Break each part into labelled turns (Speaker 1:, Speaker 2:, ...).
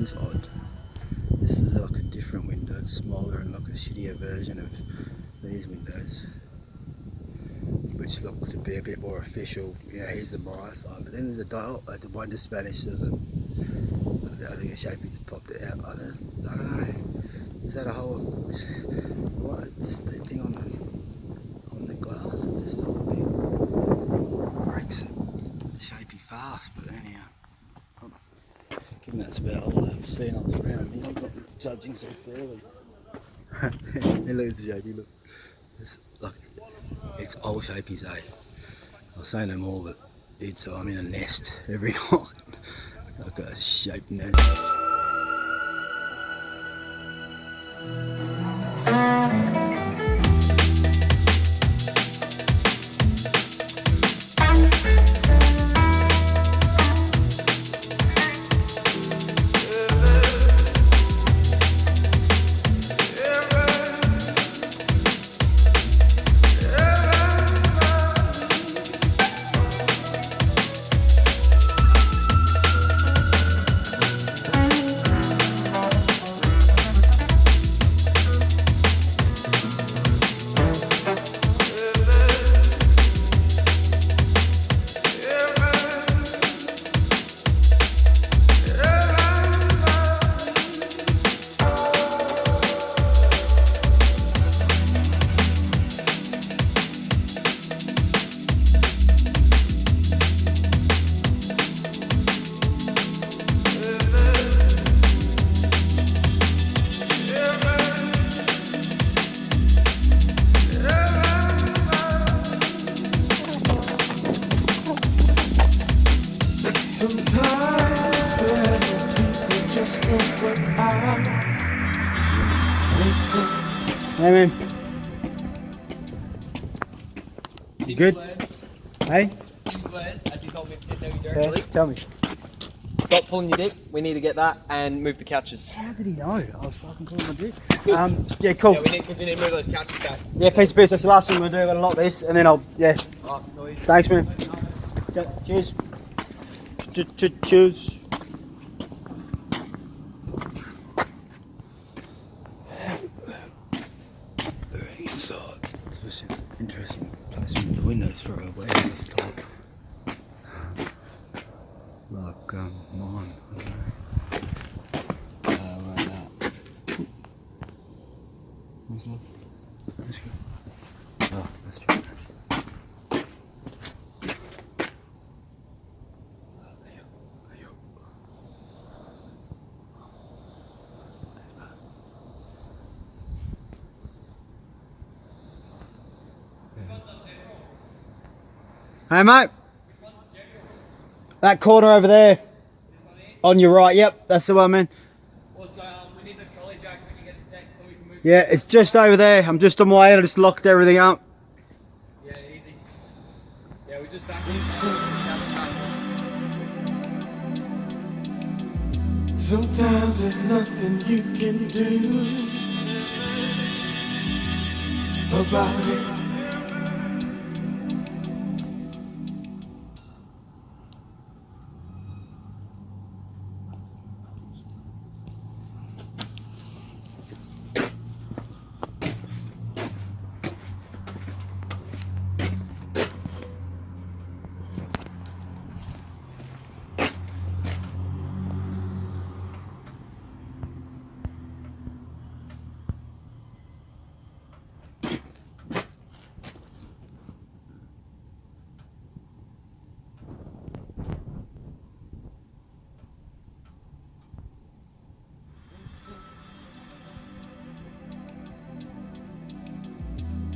Speaker 1: one's odd. This is like a different window, it's smaller and like a shittier version of these windows, which look to be a bit more official. You know, here's the buyer sign, but then there's a dial, the one just vanished. There's a, I think a shapie just popped it out. I don't know, is that a whole, what, just the thing on the glass, it's just all a bit, breaks it, shapie fast, but anyhow. Given that's about all I've seen else around me, I'm not judging so fairly. Hey, look at the shapie, look. It's like, it's old shapies, eh? I'll say no more, but I'm in a nest every night. Like a shaped nest. Hey man. You good? Hey?
Speaker 2: Use words, as you told me to tell you directly.
Speaker 1: Yeah, tell me.
Speaker 2: Stop pulling your dick, we need to get that, and move the couches.
Speaker 1: How did he know? I was fucking pulling my dick. Yeah, cool.
Speaker 2: Yeah, we need to move those couches back.
Speaker 1: Yeah, piece of piece, that's the last thing we'll do. I'm gonna lock this and then I'll, yeah.
Speaker 2: Alright,
Speaker 1: Thanks man. Cheers. Cheers. Inside. It's an interesting place with the windows for a warehouse type. Like mine. I don't know. Like that. Let's look. Let's go. Oh, that's true. Hey mate, that corner over there, on your right, yep, that's the one man.
Speaker 2: Also, we need the trolley jack when you get a sec so we can move.
Speaker 1: Yeah, it's just over there, I'm just on my way in, I just locked everything up.
Speaker 2: Yeah, easy. Yeah, we just vacuumed.
Speaker 3: Sometimes there's nothing you can do about it.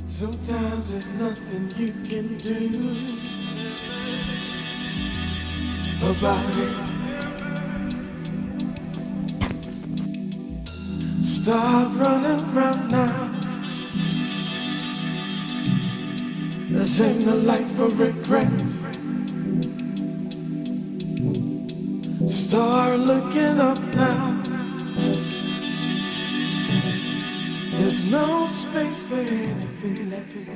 Speaker 3: Sometimes there's nothing you can do about it. Stop running around now. This ain't a life for regret. Start looking up now. There's no space for anything less.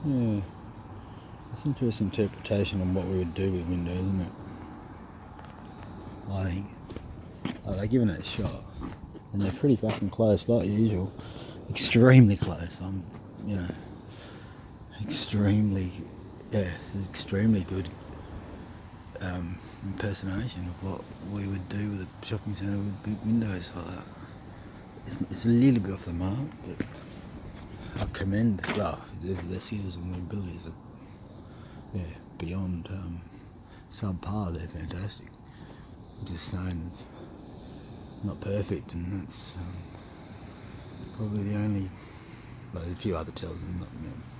Speaker 1: Yeah. That's interesting interpretation on what we would do with windows, isn't it? I think. They're giving it a shot. And they're pretty fucking close, like usual. Extremely close. Extremely, it's an extremely good impersonation of what we would do with a shopping centre with big windows like that. It's a little bit off the mark, but I commend their skills and their abilities are beyond subpar. They're fantastic. I'm just saying it's not perfect, and that's probably the only. Well, there's a few other tells, and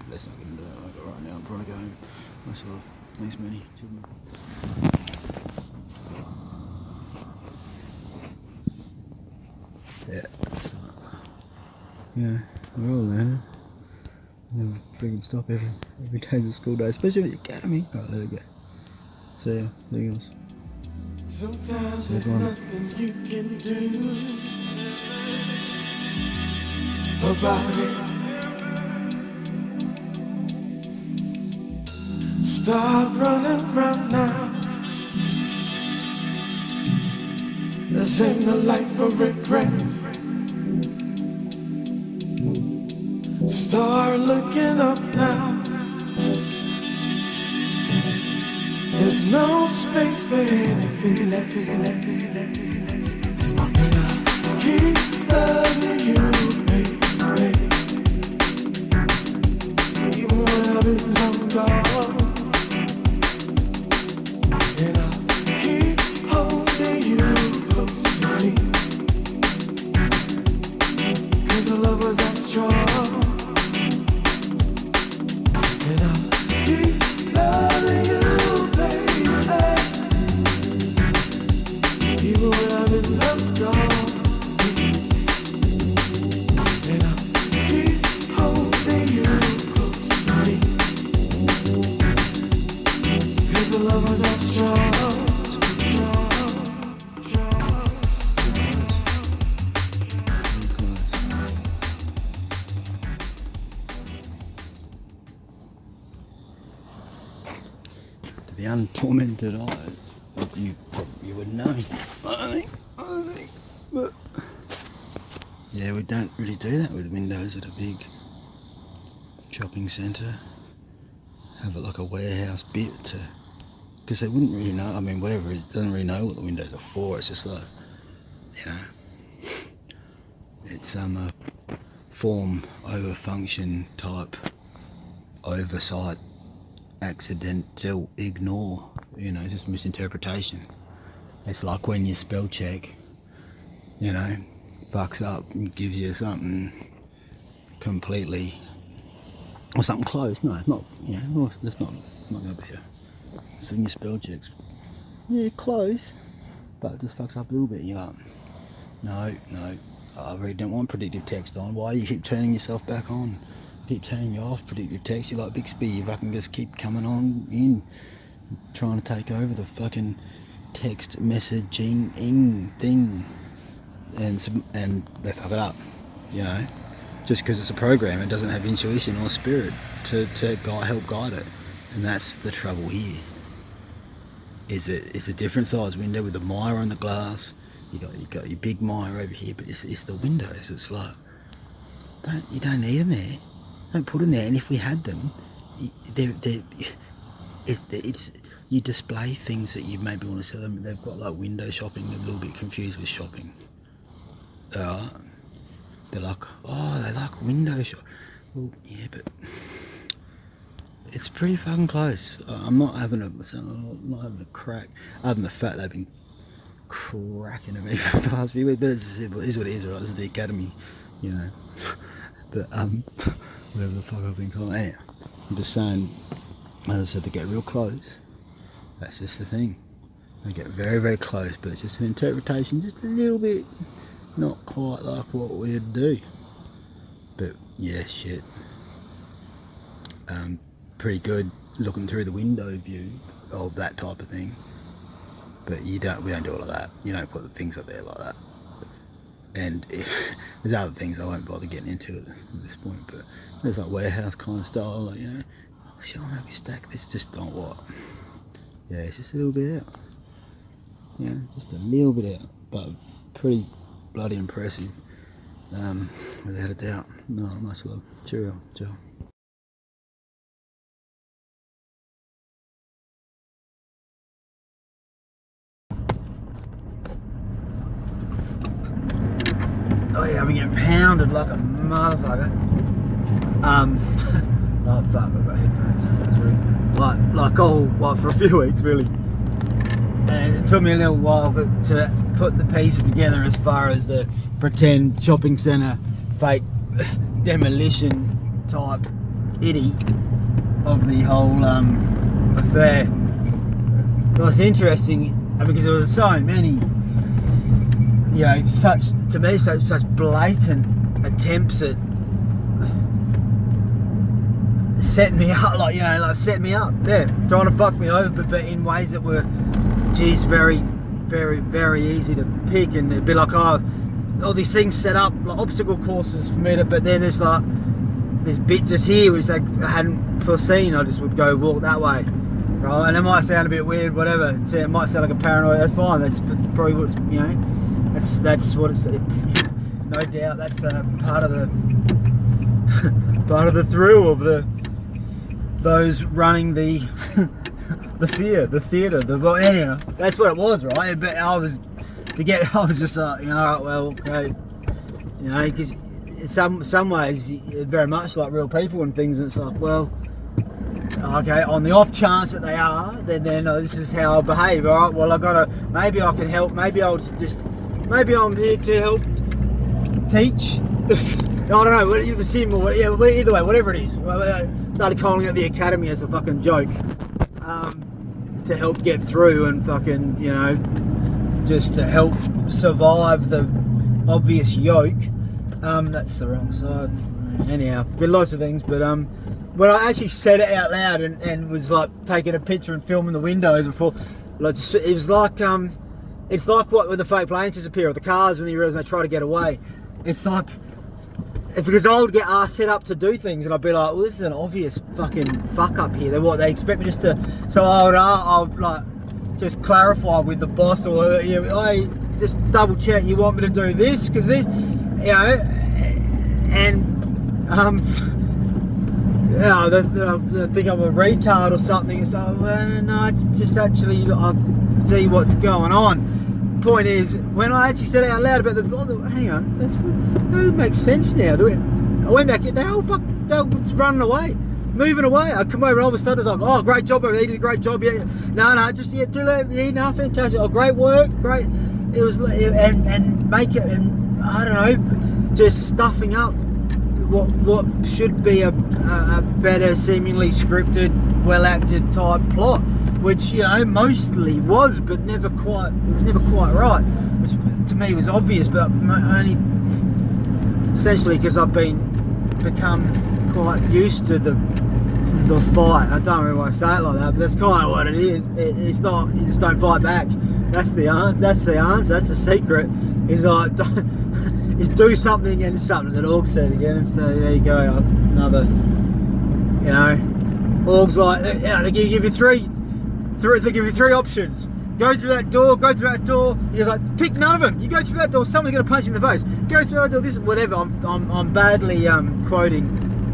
Speaker 1: let's not get into that right now. I'm trying to go home myself. Thanks, Manny. Yeah, so, we're all learning. Never freaking stop every day's a school day, especially at the academy. Alright, let it go. See ya. There you go.
Speaker 3: Sometimes there's nothing you can do about it. Start running round now. This ain't a life of regret. Start looking up now. There's no space for anything less. And I keep loving you, baby, even when I've been long gone. And I keep holding you close to me, 'cause the love was that strong. And I keep loving you, even when I've been left gone. And I keep holding you close to me, 'cause the love was that strong.
Speaker 1: To the untormented eyes, you would know. I don't think, but yeah, we don't really do that with windows at a big shopping centre. Have it like a warehouse bit to, because they wouldn't really know. I mean, whatever, it doesn't really know what the windows are for. It's just like, it's a form over function type oversight, accidental ignore. Just misinterpretation. It's like when you spell check, fucks up and gives you something completely, or something close. No, it's not. That's not going to be so when you spell checks, close, but it just fucks up a little bit. You're like, no, I really don't want predictive text on. Why do you keep turning yourself back on? Keep turning you off predictive text. You're like Bixby. You fucking just keep coming on in, trying to take over the fucking text messaging thing, and they fuck it up, just because it's a program. It doesn't have intuition or spirit to help guide it, and that's the trouble here. It's a different size window with the mire on the glass. You got your big mire over here, but it's the windows. It's like, you don't need them there. Don't put them there. And if we had them, you display things that you maybe want to sell them. They've got like window shopping. They're a little bit confused with shopping. They're like, they like window shop. Well, yeah, but it's pretty fucking close. I'm not having a crack. Other than the fact they've been cracking at me for the past few weeks. But it is what it is, right? This is the academy, But whatever the fuck I've been calling. Anyhow, I'm just saying, as I said, they get real close. That's just the thing. They get very, very close, but it's just an interpretation, just a little bit, not quite like what we'd do. But yeah, shit. Pretty good looking through the window view of that type of thing. But we don't do all of that. You don't put the things up there like that. And there's other things I won't bother getting into at this point, but there's like warehouse kind of style, like, you know, show them how we stack this, just not what. Yeah, it's just a little bit out. Yeah, just a little bit out, but pretty bloody impressive, without a doubt. No, much love. Cheerio, Joe. Oh yeah, I've been getting pounded like a motherfucker. Oh fuck, I've got headphones on, that's weird. Like for a few weeks really. And it took me a little while to put the pieces together as far as the pretend shopping centre fake demolition type itty of the whole affair. It was interesting because there was so many, you know, such blatant attempts at setting me up, like, you know, like setting me up, yeah, trying to fuck me over, but in ways that were, geez, very, very, very easy to pick. And it'd be like, oh, all these things set up, like obstacle courses for me to, but then there's like this bit just here which I hadn't foreseen. I just would go walk that way, right? And it might sound a bit weird, whatever. It might sound like a paranoid. That's fine. That's probably what it's, you know, that's what it's. No doubt, that's part of the thrill of those running the the theatre. Well, anyhow, that's what it was, right? But I was just like, you know, all right, well, okay, you know, because in some ways, very much like real people and things. And it's like, well, okay, on the off chance that they are, then this is how I behave. All right, well, maybe I can help. Maybe I'm here to help teach. I don't know, the sim or yeah, either way, whatever it is. I started calling it the academy as a fucking joke, to help get through and fucking, you know, just to help survive the obvious yoke. That's the wrong side. Anyhow, there's been lots of things, but when I actually said it out loud and was like taking a picture and filming the windows before, like, it was like it's like what when the fake planes disappear or the cars when you realise they try to get away. It's like, because I would get set up to do things and I'd be like, well, this is an obvious fucking fuck up here. They expect me just to, so I would like just clarify with the boss, or I just double check, you want me to do this because this, you know, and yeah, they think I'm a retard or something. So no, it's just actually I see what's going on. Point is, when I actually said it out loud about hang on, that makes sense now. I went back, they were running away, moving away. I come over and all of a sudden it's like, oh, great job over there, you did a great job. Yeah, no, just no, fantastic. Oh, great work, great. It was, and make it, and I don't know, just stuffing up what should be a better, seemingly scripted, well acted type plot. Which, you know, mostly was, but it was never quite right. Which to me was obvious, but only essentially because I've become quite used to the fight. I don't really want to say it like that, but that's kind of what it is. It's not, you just don't fight back. That's the answer. That's the secret. Is like, is do something and something that Aug said again. And so there you go. It's another, you know, Aug's like, they give you they give you three options. Go through that door. You're like, pick none of them. You go through that door, someone's going to punch you in the face. Go through that door, this, whatever. I'm badly quoting,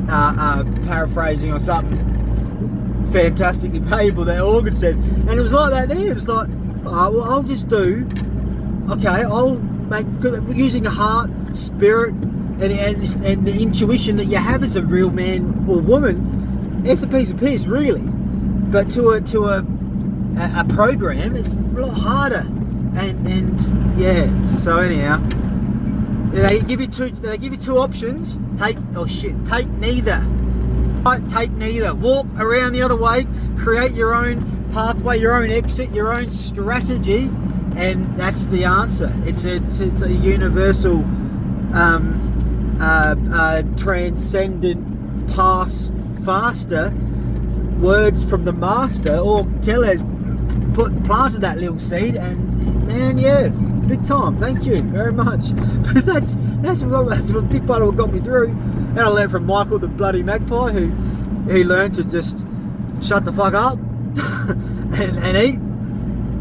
Speaker 1: paraphrasing or something fantastically valuable that Aug had said. And it was like that there. It was like, all right, well, I'll just do, okay, I'll make, using the heart, spirit, and the intuition that you have as a real man or woman. It's a piece of piss, really. But to a program, it's a lot harder, and yeah. So anyhow, they give you two options. Take neither. Right, take neither. Walk around the other way. Create your own pathway, your own exit, your own strategy, and that's the answer. It's a universal, transcendent, pass faster. Words from the master, Aug Tellez planted that little seed, and man, yeah, big time. Thank you very much. Because that's a big part of what got me through. And I learned from Michael, the bloody magpie, who he learned to just shut the fuck up and eat.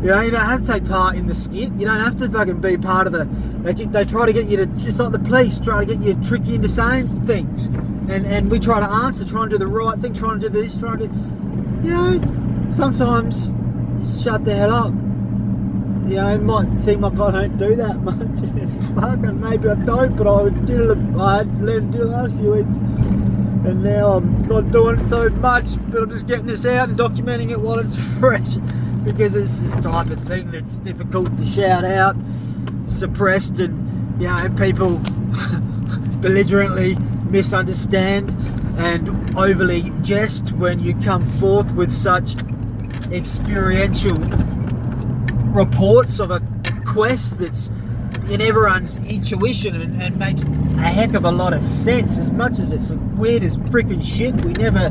Speaker 1: You know, you don't have to take part in the skit. You don't have to fucking be part of the... They try to get you to... Just like the police try to get you to trick you into saying things. And we try to answer, try and do the right thing, try and do this, try and do... You know, sometimes shut the hell up. You know, it might seem like I don't do that much. Fucking maybe I don't, but I had learned to do the last few weeks. And now I'm not doing it so much, but I'm just getting this out and documenting it while it's fresh. Because it's this type of thing that's difficult to shout out, suppressed, and, you know, people belligerently misunderstand and overly jest when you come forth with such experiential reports of a quest that's in everyone's intuition and makes a heck of a lot of sense. As much as it's weird as freaking shit, we never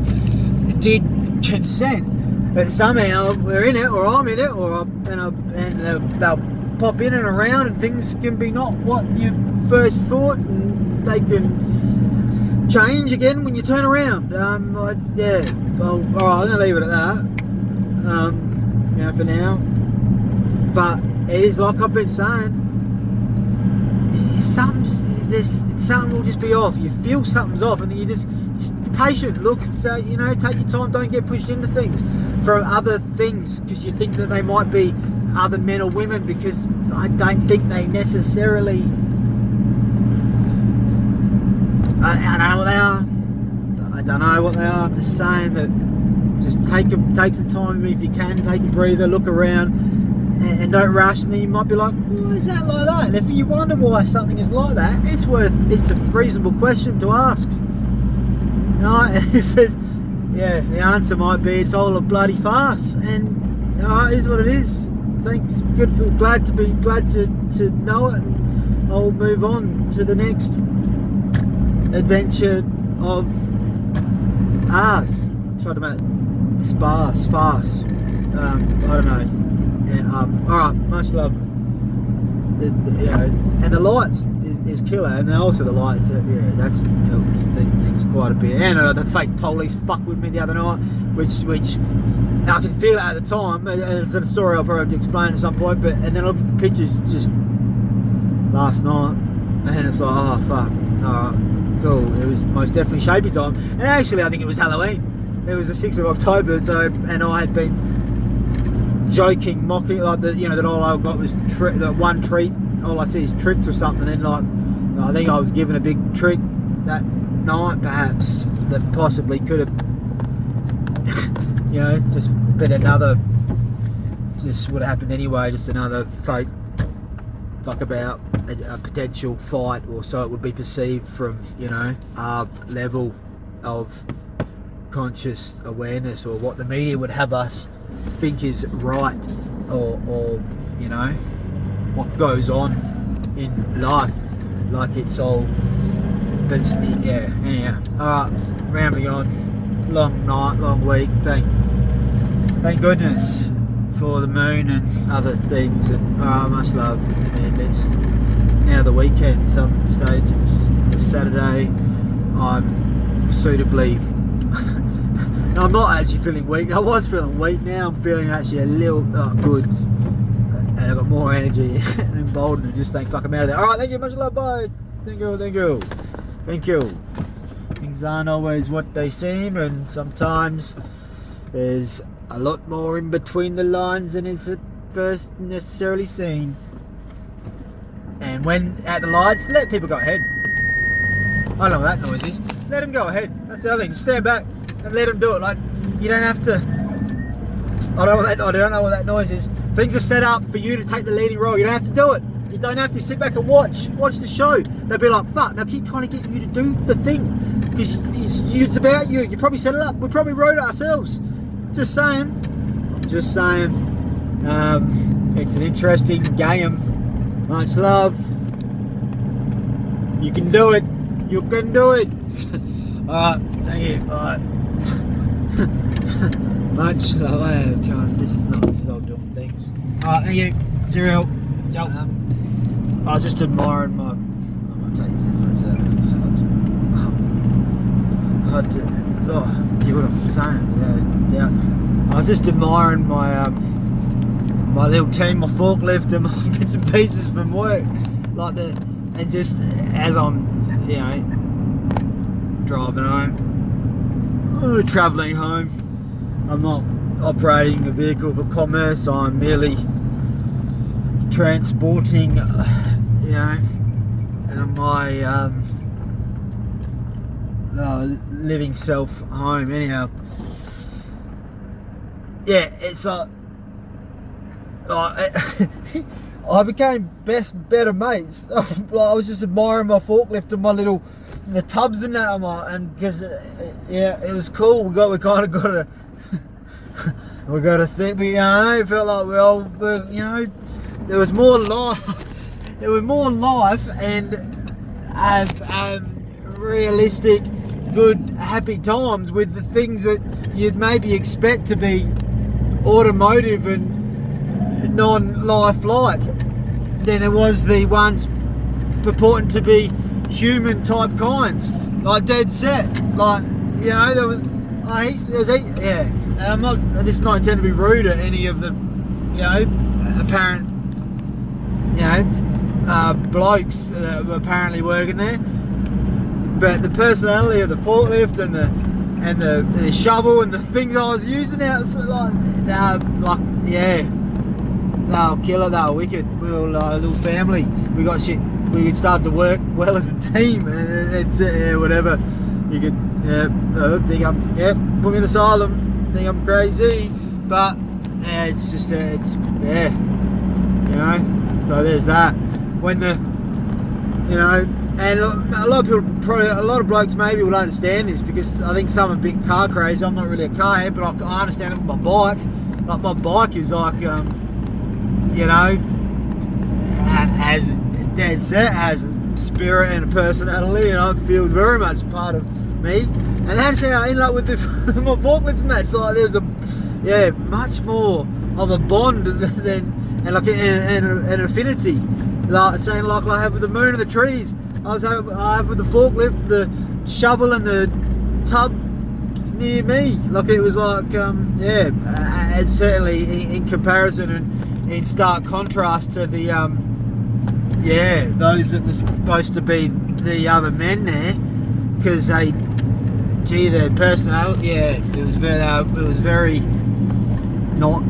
Speaker 1: did consent, but somehow we're in it, or I'm in it, and they'll pop in and around, and things can be not what you first thought, and they can change again when you turn around. Yeah. Well, all right, I'm gonna leave it at that. You know, for now. But it is like I've been saying, if something will just be off. You feel something's off, and then you just patient. Look, you know, take your time. Don't get pushed into things for other things because you think that they might be other men or women, because I don't think they necessarily. I don't know what they are. I don't know what they are. I'm just saying that just take some time if you can. Take a breather, look around. And don't rush, and then you might be like, why is that like that? And if you wonder why something is like that, it's a reasonable question to ask. You know, if the answer might be it's all a bloody farce, and it is what it is. Thanks, glad to know it, and I'll move on to the next adventure of ours. I'm trying to make farce. I don't know. Yeah, alright, much love. And the lights is killer, and also the lights, that's helped things quite a bit. And the fake police fucked with me the other night, which I could feel it at the time, and it's a story I'll probably explain at some point. But and then I looked at the pictures just last night, and it's like, oh fuck, alright, cool. It was most definitely shapie time, and actually I think it was Halloween. It was the 6th of October, and I had been joking, mocking, like that all I got was that one treat. All I see is tricks or something. And then I think I was given a big trick that night, perhaps, that possibly could have, just been another. Just would have happened anyway. Just another fake fuck about a potential fight, or so it would be perceived from our level of conscious awareness, or what the media would have us think is right, or what goes on in life, like it's all. But it's, anyhow. Alright, rambling on. Long night, long week. Thank goodness for the moon and other things, and much love. And it's now the weekend. Some stage it's Saturday. I'm suitably. No, I'm not actually feeling weak. I was feeling weak. Now I'm feeling actually a little good, and I've got more energy and emboldened, and just think, fuck, I'm out of there. All right, thank you, much love, bye. Thank you. Things aren't always what they seem, and sometimes there's a lot more in between the lines than is at first necessarily seen. And when at the lights, let people go ahead. I don't know what that noise is. Let them go ahead. That's the other thing. Just stand back and let them do it. Like, you don't have to. I don't know what that noise is. Things are set up for you to take the leading role. You don't have to do it. You don't have to sit back and watch the show. They'll be like, fuck, now keep trying to get you to do the thing, because it's about you. You probably set it up. We probably wrote it ourselves. Just saying. It's an interesting game. Much love. You can do it. Alright, thank you. Alright. Much love. This is all doing things. Alright, thank you. Cheerio. I was just admiring my. I might take his headphones out. It's hard to. Oh, you what I'm saying without doubt. I was just admiring my my little team, my forklift, and my bits and pieces from work, and just as I'm, driving home, travelling home. I'm not operating a vehicle for commerce. I'm merely transporting, my living self home. Anyhow, yeah, it's like I became better mates. I was just admiring my forklift and the tubs and that, and because it was cool. We kind of got a we got a thing. It felt like there was more life. There was more life and realistic, good, happy times with the things that you'd maybe expect to be automotive and non-lifelike. Then there was the ones purporting to be human type kinds, like dead set. There was. And I'm not. This is not intended to be rude at any of the, apparent, blokes that were apparently working there. But the personality of the forklift and the shovel and the things I was using out, they were killer. They were wicked. We were like a little family. We got shit. We started to work well as a team, and it's whatever. You could think I'm put me in asylum. Think I'm crazy, but it's just So there's that. When and a lot of people, probably a lot of blokes maybe will understand this, because I think some are a bit car crazy. I'm not really a car head, but I understand it with my bike. Like my bike is like, has dead set, has a spirit and a personality, it feels very much part of me. And that's how I ended up with my forklift and that. It's like there's much more of a bond than an affinity. Like saying like I have with the moon and the trees. I have with the forklift, the shovel and the tubs near me. Like it was like it's certainly in comparison and in stark contrast to the those that were supposed to be the other men there, because their personality, it was very not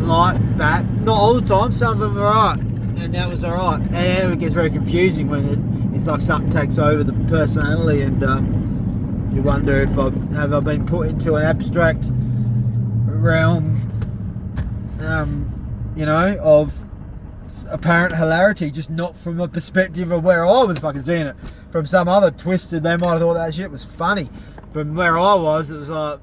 Speaker 1: like that. Not all the time. Some of them were alright, and that was alright. And it gets very confusing when it's like something takes over the personality, and you wonder if I been put into an abstract realm, of apparent hilarity, just not from a perspective of where I was fucking seeing it. From some other twisted, they might have thought that shit was funny. From where I was, it was like,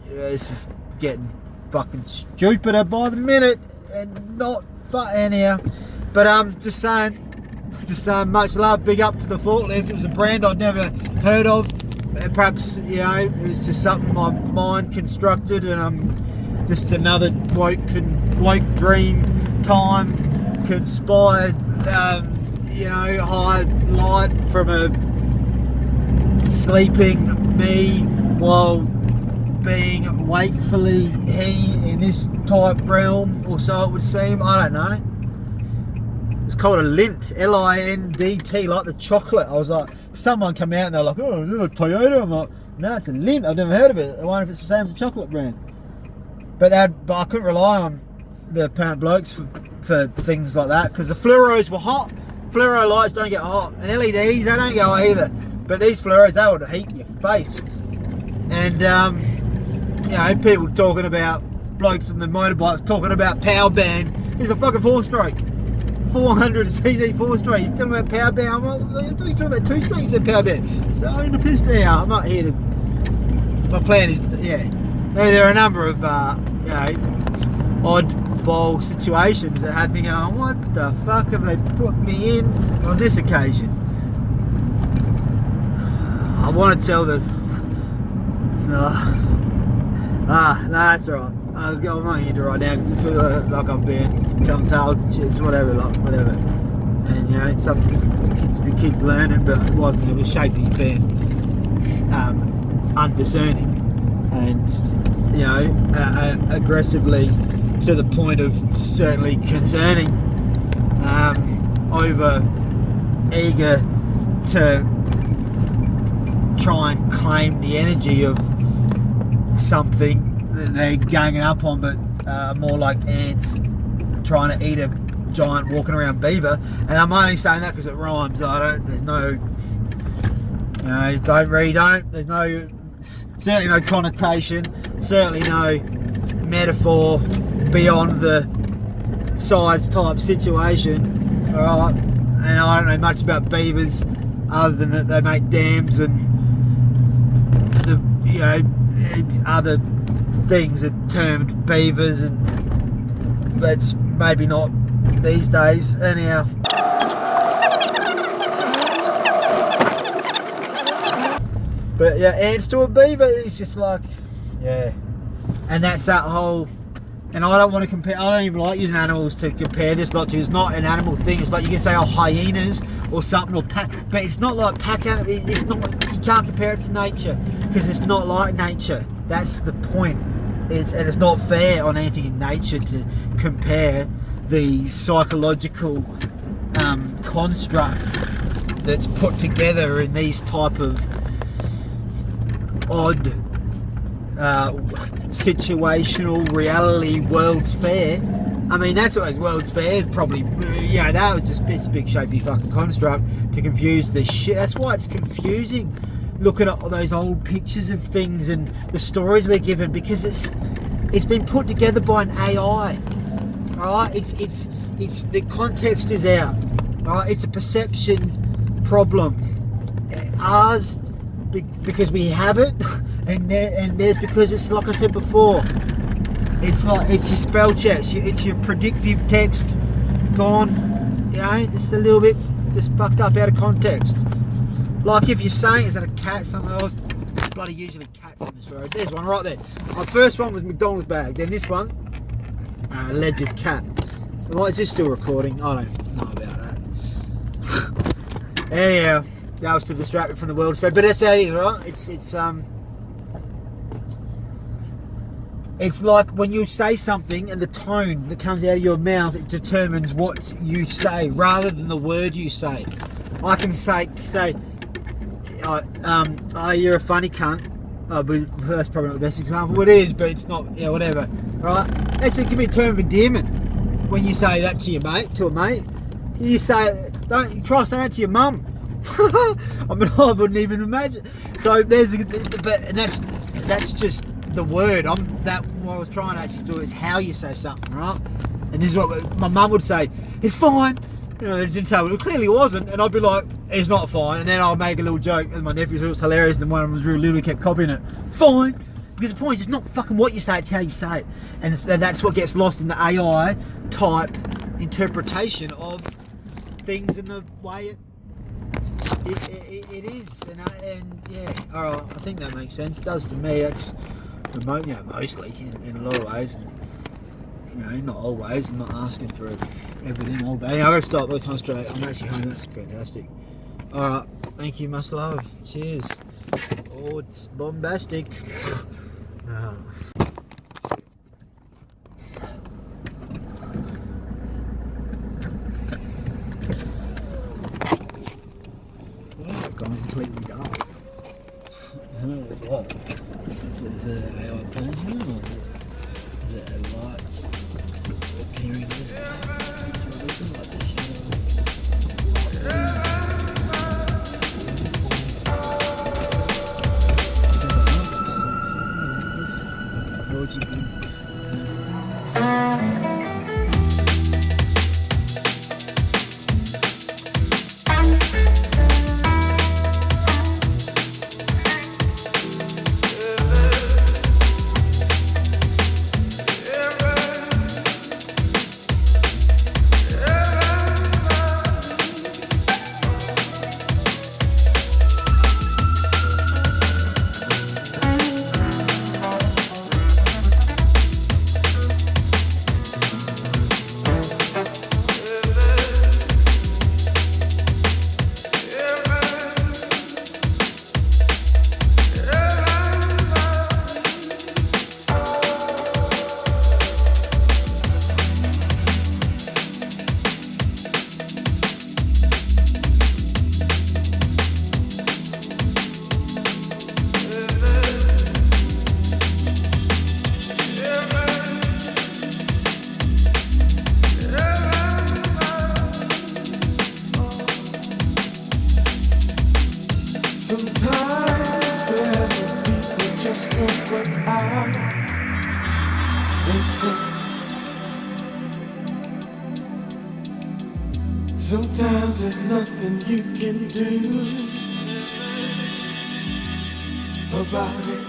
Speaker 1: this is getting fucking stupider by the minute, and not fun anyhow. But just saying, much love, big up to the forklift. It was a brand I'd never heard of. Perhaps, it was just something my mind constructed, and I'm just another woke dream time conspired, highlight from a sleeping me while being wakefully he in this type realm, or so it would seem. I don't know. It's called a Lindt, Lindt, like the chocolate. I was like, someone come out and they're like, oh, is it a Toyota? I'm like, no, it's a Lindt. I've never heard of it. I wonder if it's the same as a chocolate brand. But I couldn't rely on the apparent blokes for things like that, because the fluoros were hot. Fluoro lights don't get hot, and LEDs, they don't get hot either. But these fluoros, they would heat your face. And people talking about, blokes on the motorbikes talking about power band. Here's a fucking 4-stroke, 400cc 4-stroke. He's talking about power band. I'm like, I thought you were talking about 2-stroke. You said power band. So I'm in the piss now. I'm not here to. My plan is, there are a number of oddball situations that had me going, what the fuck have they put me in on this occasion? I want to tell them. No, that's alright. I'm not into it right now because I feel like I'm being tongue-tailed, whatever, and you know, some kids learning, but it wasn't. It was shapie being undiscerning, and you know, aggressively to the point of certainly concerning, over eager to try and claim the energy of something that they're ganging up on, but more like ants trying to eat a giant walking around beaver. And I'm only saying that because it rhymes. There's no, you know, there's no, certainly no connotation, certainly no metaphor beyond the size type situation. Alright, and I don't know much about beavers other than that they make dams and the, you know, other things are termed beavers, and that's maybe not these days anyhow. But yeah, ants to a beaver, it's just like, yeah. And that's that whole, and I don't want to compare, I don't even like using animals to compare this lot to. It's not an animal thing. It's like you can say, oh, hyenas or something, or pack, but it's not like pack animal. It's not, you can't compare it to nature because it's not like nature. That's the point. And it's not fair on anything in nature to compare the psychological constructs that's put together in these type of odd situational reality World's Fair. I mean, that's what those World's Fair probably, you know, that was just this big shapey fucking construct to confuse the shit. That's why it's confusing looking at all those old pictures of things and the stories we're given, because it's been put together by an AI. Alright, it's the context is out. Alright, it's a perception problem. Ours because we have it, and theirs because it's like I said before. It's like it's your spell check, it's your predictive text gone, you know, just a little bit just fucked up out of context. Like if you're saying, is that a cat? Something else? Bloody usually cats on this road. There's one right there. My first one was McDonald's bag. Then this one, alleged cat. So why is this still recording? I don't know about that. Anyhow, that was to distract me from the World's Fair. But that's how it is, right? It's like when you say something and the tone that comes out of your mouth, it determines what you say rather than the word you say. I can say, oh, you're a funny cunt. But that's probably not the best example. It is, but it's not, yeah, whatever. Right? That's a, give me a term of endearment. When you say that to your mate, you say, don't you try saying that to your mum. I mean, I wouldn't even imagine. So there's, and that's just the word. What I was trying to actually do is how you say something, right? And this is what my mum would say. It's fine. You know, it didn't say it clearly wasn't, and I'd be like, it's not fine, and then I'll make a little joke, and my nephew thought it was hilarious, and one of them literally kept copying it. It's fine, because the point is, it's not fucking what you say, it's how you say it, and that's what gets lost in the AI type interpretation of things in the way it is, and yeah, alright, I think that makes sense. It does to me. It's remote, you know, mostly in a lot of ways. You know, not always. I'm not asking for everything all day. I've got to stop. I'll concentrate. I'm actually home. That's fantastic. Alright. Thank you. Much love. Cheers. Oh, it's bombastic. Oh. Well, I've gone completely dark. I don't know what's what. Is it AI painting or is it a light? Hearing this situation like this,
Speaker 3: Sometimes forever people just don't work out. They say sometimes there's nothing you can do about it.